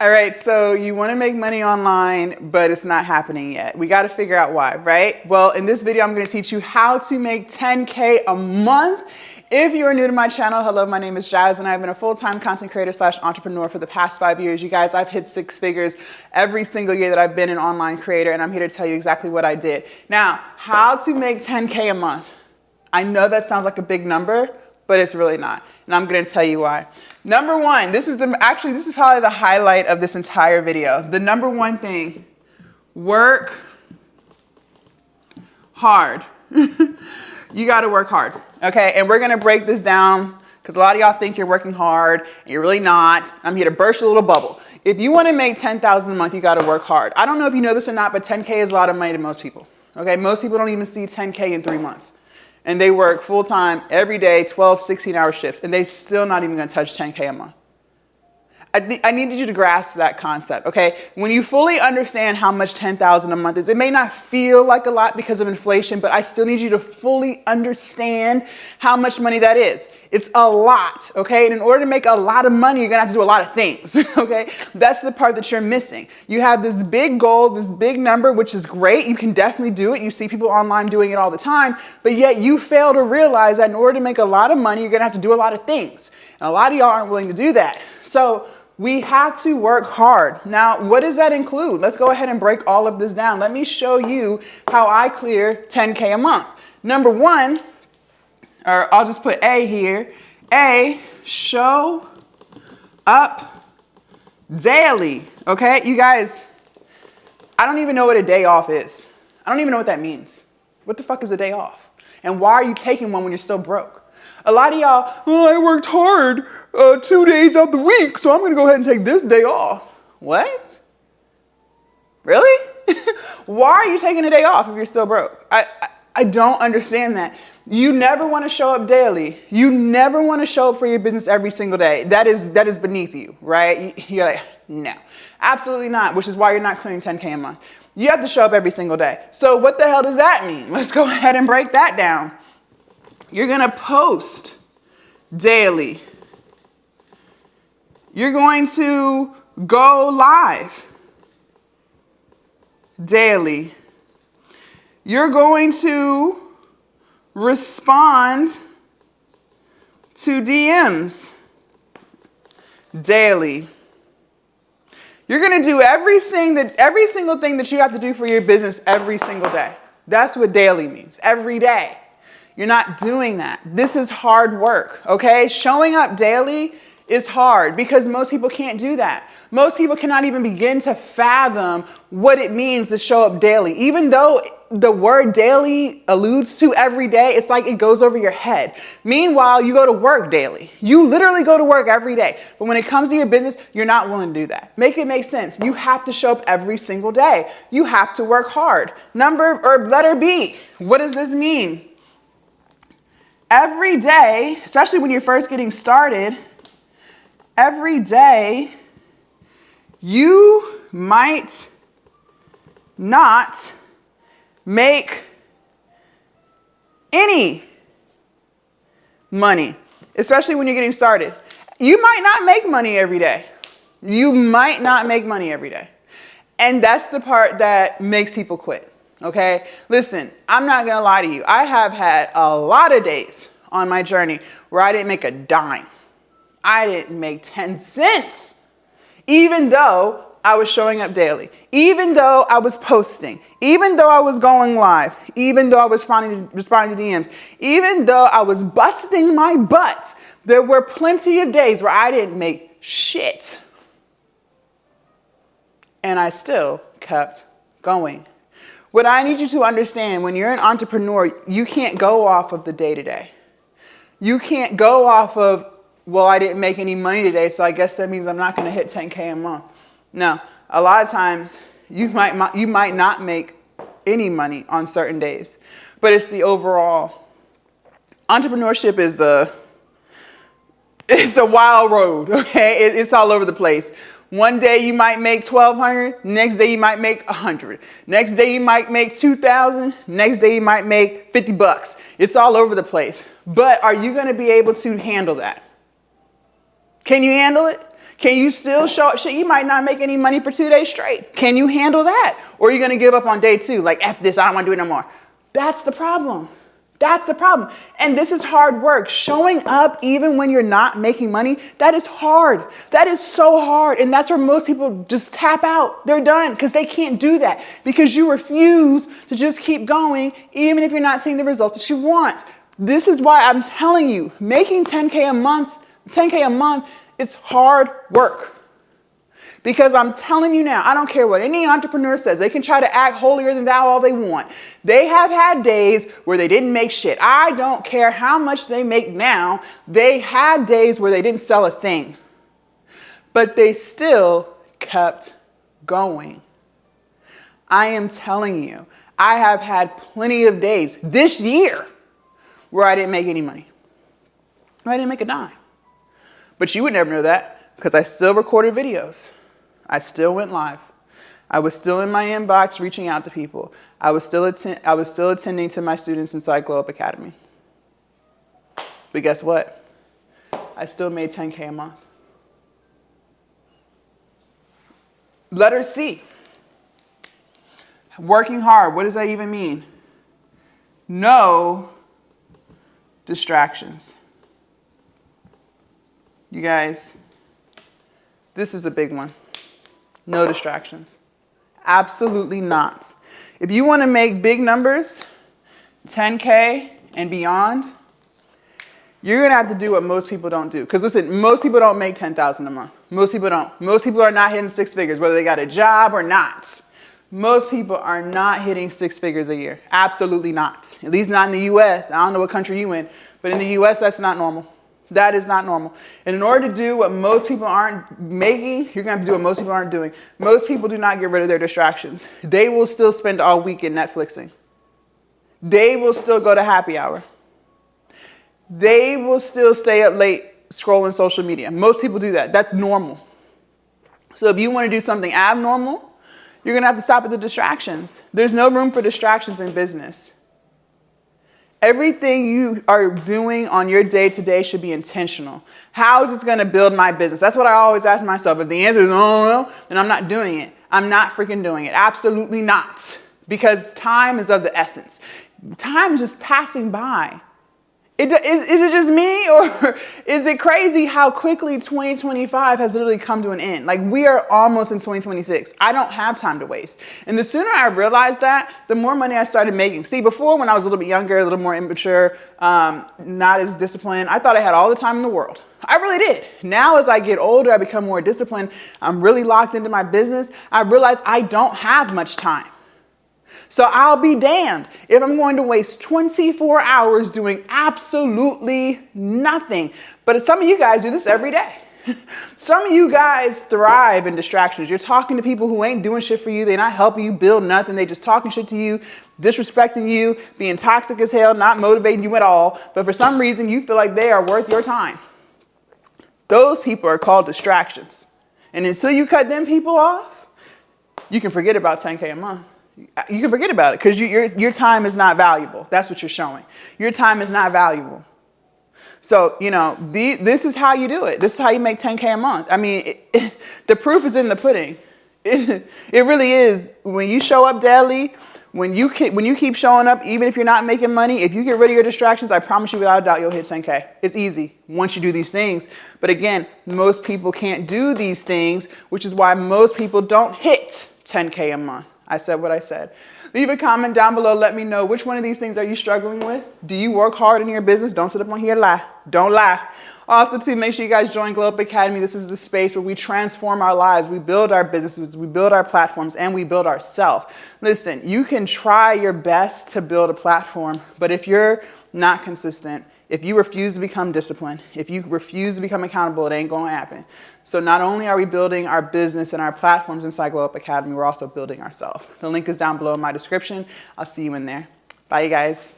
All right, so you want to make money online, but it's not happening yet. We got to figure out why, right? Well, in this video, I'm going to teach you how to make 10K a month. If you are new to my channel, hello, my name is Jasmine. I've been a full-time content creator / entrepreneur for the past 5 years. You guys, I've hit 6 figures every single year that I've been an online creator, and I'm here to tell you exactly what I did. Now, how to make 10K a month. I know that sounds like a big number, but it's really not. And I'm going to tell you why. Number one, this is probably the highlight of this entire video. The number one thing, work hard. You got to work hard. Okay. And we're going to break this down because a lot of y'all think you're working hard and you're really not. I'm here to burst a little bubble. If you want to make 10,000 a month, you got to work hard. I don't know if you know this or not, but 10K is a lot of money to most people. Okay. Most people don't even see 10K in 3 months. And they work full time every day, 12, 16-hour shifts, and they're still not even going to touch 10K a month. I need you to grasp that concept, okay? When you fully understand how much 10,000 a month is, it may not feel like a lot because of inflation, but I still need you to fully understand how much money that is. It's a lot, okay? And in order to make a lot of money, you're gonna have to do a lot of things, okay? That's the part that you're missing. You have this big goal, this big number, which is great. You can definitely do it. You see people online doing it all the time, but yet you fail to realize that in order to make a lot of money, you're gonna have to do a lot of things. And a lot of y'all aren't willing to do that. So we have to work hard. Now, what does that include? Let's go ahead and break all of this down. Let me show you how I clear 10K a month. Number one, or I'll just put A here. A, show up daily. Okay, you guys, I don't even know what a day off is. I don't even know what that means. What the fuck is a day off? And why are you taking one when you're still broke? A lot of y'all, oh, I worked hard 2 days out the week, so I'm going to go ahead and take this day off. What? Really? Why are you taking a day off if you're still broke? I don't understand that. You never want to show up daily. You never want to show up for your business every single day. That is beneath you, right? You're like, no, absolutely not, which is why you're not clearing 10K a month. You have to show up every single day. So what the hell does that mean? Let's go ahead and break that down. You're going to post daily. You're going to go live daily. You're going to respond to DMs daily. You're going to do every single thing that you have to do for your business every single day. That's what daily means. Every day. You're not doing that. This is hard work, okay? Showing up daily is hard because most people can't do that. Most people cannot even begin to fathom what it means to show up daily. Even though the word daily alludes to every day, it's like it goes over your head. Meanwhile, you go to work daily. You literally go to work every day. But when it comes to your business, you're not willing to do that. Make it make sense. You have to show up every single day. You have to work hard. Letter B, what does this mean? Every day, especially when you're first getting started, every day you might not make any money, especially when you're getting started. You might not make money every day. You might not make money every day. And that's the part that makes people quit. Okay, listen, I'm not going to lie to you. I have had a lot of days on my journey where I didn't make a dime. I didn't make 10 cents, even though I was showing up daily, even though I was posting, even though I was going live, even though I was responding to DMs, even though I was busting my butt. There were plenty of days where I didn't make shit. And I still kept going. What I need you to understand, when you're an entrepreneur, you can't go off of the day-to-day. You can't go off of, well, I didn't make any money today, so I guess that means I'm not going to hit 10K a month. No, a lot of times you might not make any money on certain days, but it's the overall. Entrepreneurship is it's a wild road, okay? It's all over the place. One day you might make $1,200. Next day you might make $100. Next day you might make $2,000. Next day you might make $50. It's all over the place. But are you going to be able to handle that? Can you handle it? Can you still show up? Shit, you might not make any money for 2 days straight. Can you handle that? Or are you going to give up on day 2? Like, F this, I don't want to do it no more. That's the problem. That's the problem. And this is hard work. Showing up even when you're not making money, that is hard. That is so hard. And that's where most people just tap out. They're done because they can't do that because you refuse to just keep going even if you're not seeing the results that you want. This is why I'm telling you, making 10K a month, it's hard work. Because I'm telling you now, I don't care what any entrepreneur says. They can try to act holier than thou all they want. They have had days where they didn't make shit. I don't care how much they make now. They had days where they didn't sell a thing. But they still kept going. I am telling you, I have had plenty of days this year where I didn't make any money. I didn't make a dime. But you would never know that because I still recorded videos. I still went live. I was still in my inbox reaching out to people. I was still attending to my students inside Glow Up Academy. But guess what? I still made 10K a month. Letter C. Working hard. What does that even mean? No distractions. You guys, this is a big one. No distractions. Absolutely not. If you want to make big numbers, 10K and beyond, you're going to have to do what most people don't do. Because listen, most people don't make 10,000 a month. Most people don't. Most people are not hitting 6 figures, whether they got a job or not. Most people are not hitting 6 figures a year. Absolutely not. At least not in the US. I don't know what country you in, but in the US, that's not normal. That is not normal. And in order to do what most people aren't making, you're going to have to do what most people aren't doing. Most people do not get rid of their distractions. They will still spend all weekend Netflixing. They will still go to happy hour. They will still stay up late scrolling social media. Most people do that. That's normal. So if you want to do something abnormal, you're going to have to stop at the distractions. There's no room for distractions in business. Everything you are doing on your day-to-day should be intentional. How is this going to build my business? That's what I always ask myself. If the answer is no, then I'm not doing it. I'm not freaking doing it. Absolutely not. Because time is of the essence. Time is just passing by. Is it just me, or is it crazy how quickly 2025 has literally come to an end? Like, we are almost in 2026. I don't have time to waste. And the sooner I realized that, the more money I started making. See, before, when I was a little bit younger, a little more immature, not as disciplined, I thought I had all the time in the world. I really did. Now, as I get older, I become more disciplined. I'm really locked into my business. I realize I don't have much time. So I'll be damned if I'm going to waste 24 hours doing absolutely nothing. But some of you guys do this every day. Some of you guys thrive in distractions. You're talking to people who ain't doing shit for you. They're not helping you build nothing. They just talking shit to you, disrespecting you, being toxic as hell, not motivating you at all. But for some reason, you feel like they are worth your time. Those people are called distractions. And until you cut them people off, you can forget about 10K a month. You can forget about it because your time is not valuable. That's what you're showing. Your time is not valuable. So, this is how you do it. This is how you make 10K a month. I mean, the proof is in the pudding. It really is. When you show up daily, when you keep showing up, even if you're not making money, if you get rid of your distractions, I promise you without a doubt, you'll hit 10K. It's easy once you do these things. But again, most people can't do these things, which is why most people don't hit 10K a month. I said what I said. Leave a comment down below. Let me know which one of these things are you struggling with. Do you work hard in your business? Don't sit up on here and lie. Don't lie. Also, too, make sure you guys join Glow Up Academy. This is the space where we transform our lives. We build our businesses, we build our platforms, and we build ourselves. Listen, you can try your best to build a platform, but if you're not consistent, if you refuse to become disciplined, if you refuse to become accountable, it ain't going to happen. So not only are we building our business and our platforms inside Glow Up Academy, we're also building ourselves. The link is down below in my description. I'll see you in there. Bye, you guys.